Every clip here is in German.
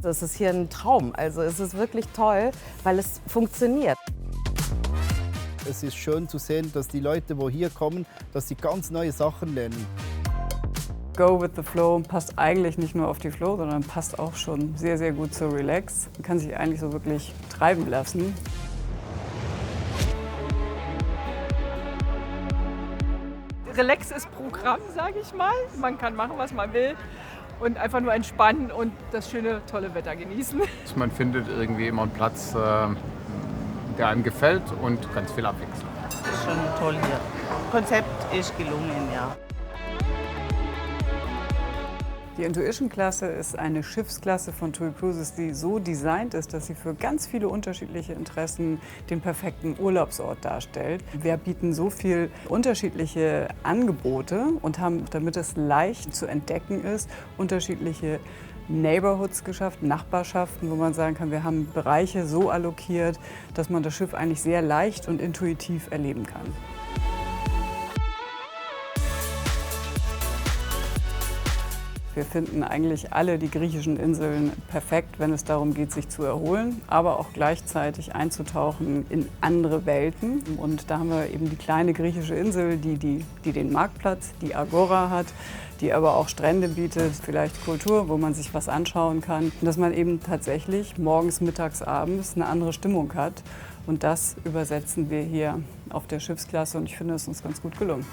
Das ist hier ein Traum. Also es ist wirklich toll, weil es funktioniert. Es ist schön zu sehen, dass die Leute, die hier kommen, dass sie ganz neue Sachen lernen. Go with the Flow passt eigentlich nicht nur auf die Flow, sondern passt auch schon sehr, sehr gut zur Relax. Man kann sich eigentlich so wirklich treiben lassen. Relax ist Programm, sage ich mal. Man kann machen, was man will und einfach nur entspannen und das schöne, tolle Wetter genießen. Man findet irgendwie immer einen Platz, der einem gefällt und ganz viel Abwechslung. Ist schon toll hier. Konzept ist gelungen, ja. Die Intuition-Klasse ist eine Schiffsklasse von TUI Cruises, die so designt ist, dass sie für ganz viele unterschiedliche Interessen den perfekten Urlaubsort darstellt. Wir bieten so viel unterschiedliche Angebote und haben, damit es leicht zu entdecken ist, unterschiedliche Neighborhoods geschafft, Nachbarschaften, wo man sagen kann, wir haben Bereiche so allokiert, dass man das Schiff eigentlich sehr leicht und intuitiv erleben kann. Wir finden eigentlich alle die griechischen Inseln perfekt, wenn es darum geht, sich zu erholen, aber auch gleichzeitig einzutauchen in andere Welten. Und da haben wir eben die kleine griechische Insel, die den Marktplatz, die Agora hat, die aber auch Strände bietet, vielleicht Kultur, wo man sich was anschauen kann. Und dass man eben tatsächlich morgens, mittags, abends eine andere Stimmung hat. Und das übersetzen wir hier auf der Schiffsklasse und ich finde, es ist uns ganz gut gelungen.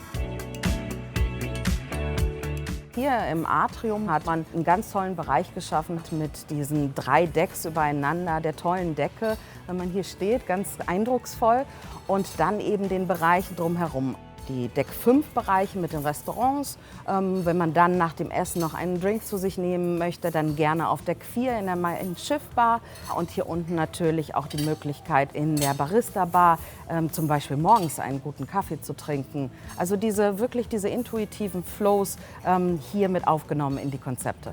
Hier im Atrium hat man einen ganz tollen Bereich geschaffen mit diesen 3 Decks übereinander, der tollen Decke, wenn man hier steht, ganz eindrucksvoll. Und dann eben den Bereich drumherum. Die Deck 5 Bereiche mit den Restaurants. Wenn man dann nach dem Essen noch einen Drink zu sich nehmen möchte, dann gerne auf Deck 4 in der Schiffbar. Und hier unten natürlich auch die Möglichkeit in der Barista-Bar zum Beispiel morgens einen guten Kaffee zu trinken. Also wirklich diese intuitiven Flows hier mit aufgenommen in die Konzepte.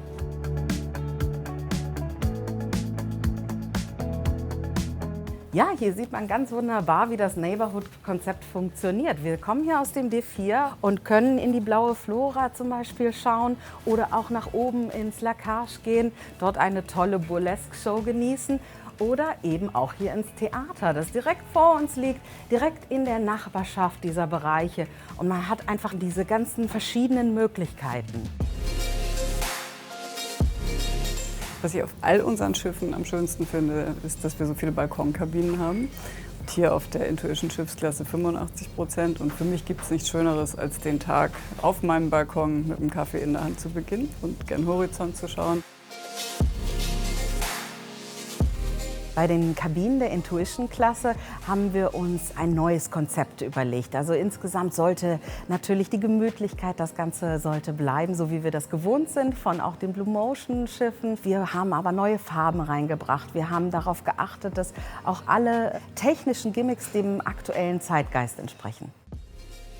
Ja, hier sieht man ganz wunderbar, wie das Neighborhood-Konzept funktioniert. Wir kommen hier aus dem D4 und können in die blaue Flora zum Beispiel schauen oder auch nach oben ins La Cage gehen, dort eine tolle Burlesque-Show genießen oder eben auch hier ins Theater, das direkt vor uns liegt, direkt in der Nachbarschaft dieser Bereiche. Und man hat einfach diese ganzen verschiedenen Möglichkeiten. Was ich auf all unseren Schiffen am schönsten finde, ist, dass wir so viele Balkonkabinen haben. Und hier auf der Intuition Schiffsklasse 85%. Und für mich gibt es nichts Schöneres, als den Tag auf meinem Balkon mit einem Kaffee in der Hand zu beginnen und gen Horizont zu schauen. Bei den Kabinen der Intuition-Klasse haben wir uns ein neues Konzept überlegt. Also insgesamt sollte natürlich die Gemütlichkeit, das Ganze sollte bleiben, so wie wir das gewohnt sind von auch den Blue Motion Schiffen. Wir haben aber neue Farben reingebracht. Wir haben darauf geachtet, dass auch alle technischen Gimmicks dem aktuellen Zeitgeist entsprechen.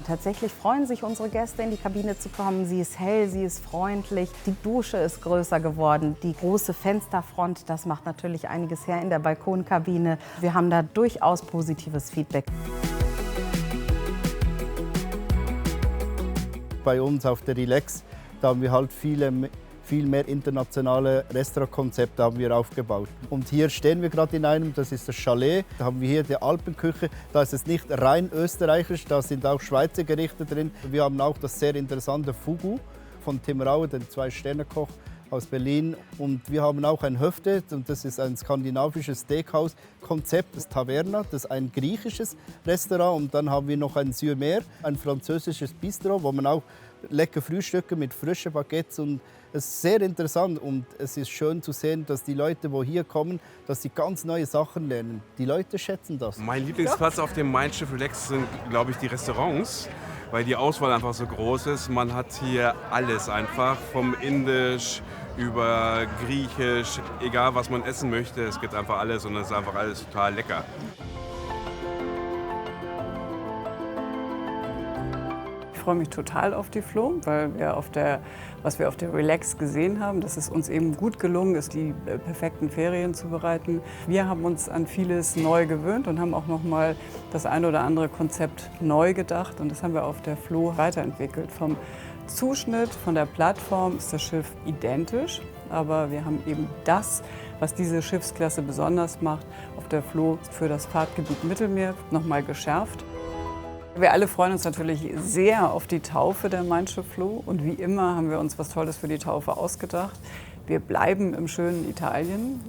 Tatsächlich freuen sich unsere Gäste, in die Kabine zu kommen. Sie ist hell, sie ist freundlich, die Dusche ist größer geworden. Die große Fensterfront, das macht natürlich einiges her in der Balkonkabine. Wir haben da durchaus positives Feedback. Bei uns auf der Relax, da haben wir halt viel mehr internationale Restaurantkonzepte haben wir aufgebaut. Und hier stehen wir gerade in einem, das ist das Chalet. Da haben wir hier die Alpenküche. Da ist es nicht rein österreichisch, da sind auch Schweizer Gerichte drin. Wir haben auch das sehr interessante Fugu von Tim Raue, den 2-Sterne-Koch aus Berlin. Und wir haben auch ein Höfte, und das ist ein skandinavisches Steakhouse-Konzept, das Taverna, das ist ein griechisches Restaurant. Und dann haben wir noch ein Sur Mer, ein französisches Bistro, wo man auch lecker frühstücken mit frischen Baguettes. Und es ist sehr interessant und es ist schön zu sehen, dass die Leute, die hier kommen, dass sie ganz neue Sachen lernen. Die Leute schätzen das. Mein Lieblingsplatz auf dem Mein Schiff Relax sind, glaube ich, die Restaurants, weil die Auswahl einfach so groß ist. Man hat hier alles einfach, vom Indisch über Griechisch, egal was man essen möchte. Es gibt einfach alles und es ist einfach alles total lecker. Ich freue mich total auf die Flow, weil was wir auf der Relax gesehen haben, dass es uns eben gut gelungen ist, die perfekten Ferien zu bereiten. Wir haben uns an vieles neu gewöhnt und haben auch noch mal das ein oder andere Konzept neu gedacht. Und das haben wir auf der Flow weiterentwickelt. Vom Zuschnitt, von der Plattform ist das Schiff identisch. aber wir haben eben das, was diese Schiffsklasse besonders macht, auf der Flo für das Fahrtgebiet Mittelmeer nochmal geschärft. Wir alle freuen uns natürlich sehr auf die Taufe der Mein Schiff Flo und wie immer haben wir uns was Tolles für die Taufe ausgedacht. Wir bleiben im schönen Italien.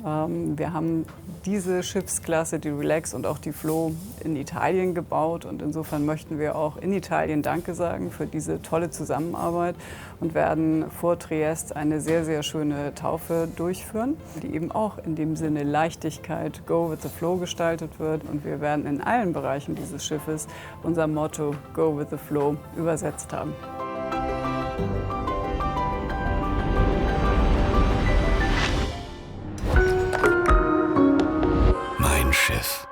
Wir haben diese Schiffsklasse, die Relax und auch die Flo, in Italien gebaut und insofern möchten wir auch in Italien Danke sagen für diese tolle Zusammenarbeit und werden vor Triest eine sehr, sehr schöne Taufe durchführen, die eben auch in dem Sinne Leichtigkeit, Go with the Flow gestaltet wird und wir werden in allen Bereichen dieses Schiffes unser Motto Go with the Flow übersetzt haben. Mein Schiff.